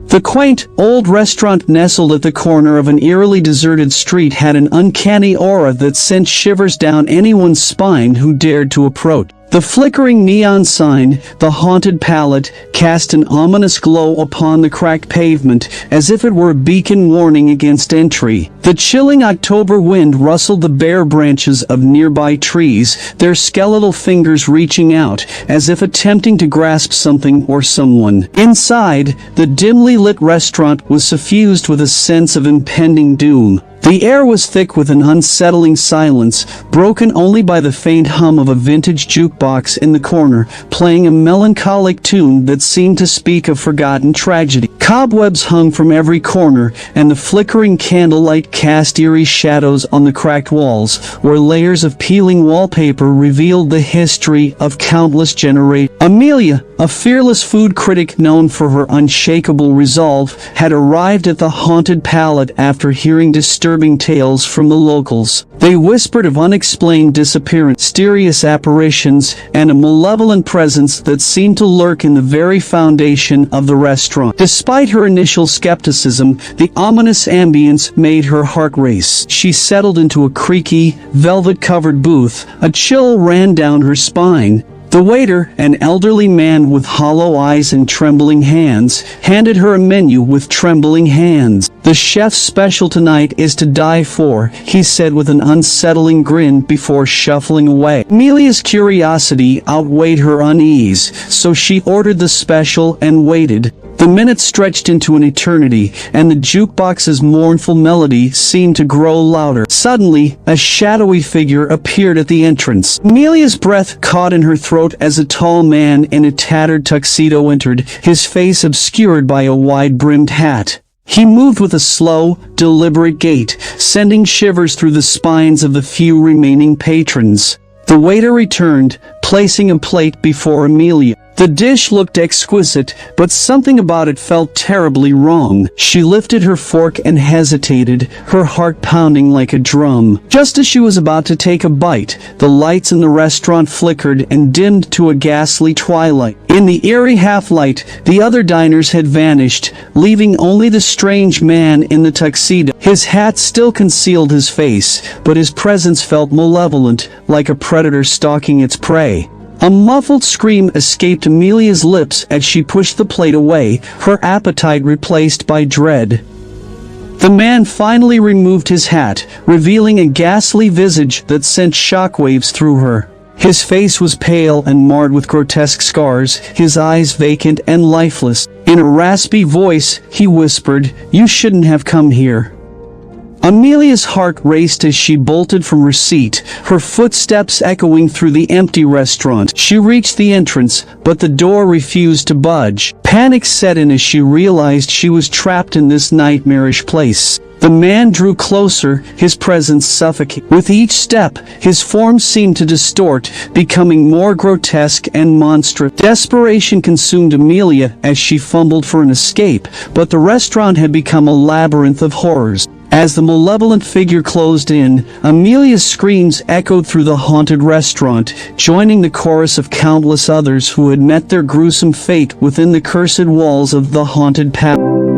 The quaint, old restaurant nestled at the corner of an eerily deserted street had an uncanny aura that sent shivers down anyone's spine who dared to approach. The flickering neon sign, the haunted palette, cast an ominous glow upon the cracked pavement, as if it were a beacon warning against entry. The chilling October wind rustled the bare branches of nearby trees, their skeletal fingers reaching out, as if attempting to grasp something or someone. Inside, the dimly lit restaurant was suffused with a sense of impending doom. The air was thick with an unsettling silence, broken only by the faint hum of a vintage jukebox in the corner, playing a melancholic tune that seemed to speak of forgotten tragedy. Cobwebs hung from every corner, and the flickering candlelight cast eerie shadows on the cracked walls, where layers of peeling wallpaper revealed the history of countless generations. Amelia, a fearless food critic known for her unshakable resolve, had arrived at the haunted palette after hearing disturbing tales from the locals. They whispered of unexplained disappearance, mysterious apparitions, and a malevolent presence that seemed to lurk in the very foundation of the restaurant. Despite her initial skepticism, the ominous ambience made her heart race. She settled into a creaky, velvet-covered booth. A chill ran down her spine. The waiter, an elderly man with hollow eyes and trembling hands, handed her a menu with trembling hands. "The chef's special tonight is to die for," he said with an unsettling grin before shuffling away. Amelia's curiosity outweighed her unease, so she ordered the special and waited. The minutes stretched into an eternity, and the jukebox's mournful melody seemed to grow louder. Suddenly, a shadowy figure appeared at the entrance. Amelia's breath caught in her throat as a tall man in a tattered tuxedo entered, his face obscured by a wide-brimmed hat. He moved with a slow, deliberate gait, sending shivers through the spines of the few remaining patrons. The waiter returned, placing a plate before Amelia. The dish looked exquisite, but something about it felt terribly wrong. She lifted her fork and hesitated, her heart pounding like a drum. Just as she was about to take a bite, the lights in the restaurant flickered and dimmed to a ghastly twilight. In the eerie half-light, the other diners had vanished, leaving only the strange man in the tuxedo. His hat still concealed his face, but his presence felt malevolent, like a predator stalking its prey. A muffled scream escaped Amelia's lips as she pushed the plate away, her appetite replaced by dread. The man finally removed his hat, revealing a ghastly visage that sent shockwaves through her. His face was pale and marred with grotesque scars, his eyes vacant and lifeless. In a raspy voice, he whispered, "You shouldn't have come here." Amelia's heart raced as she bolted from her seat, her footsteps echoing through the empty restaurant. She reached the entrance, but the door refused to budge. Panic set in as she realized she was trapped in this nightmarish place. The man drew closer, his presence suffocating. With each step, his form seemed to distort, becoming more grotesque and monstrous. Desperation consumed Amelia as she fumbled for an escape, but the restaurant had become a labyrinth of horrors. As the malevolent figure closed in, Amelia's screams echoed through the haunted restaurant, joining the chorus of countless others who had met their gruesome fate within the cursed walls of the haunted palace.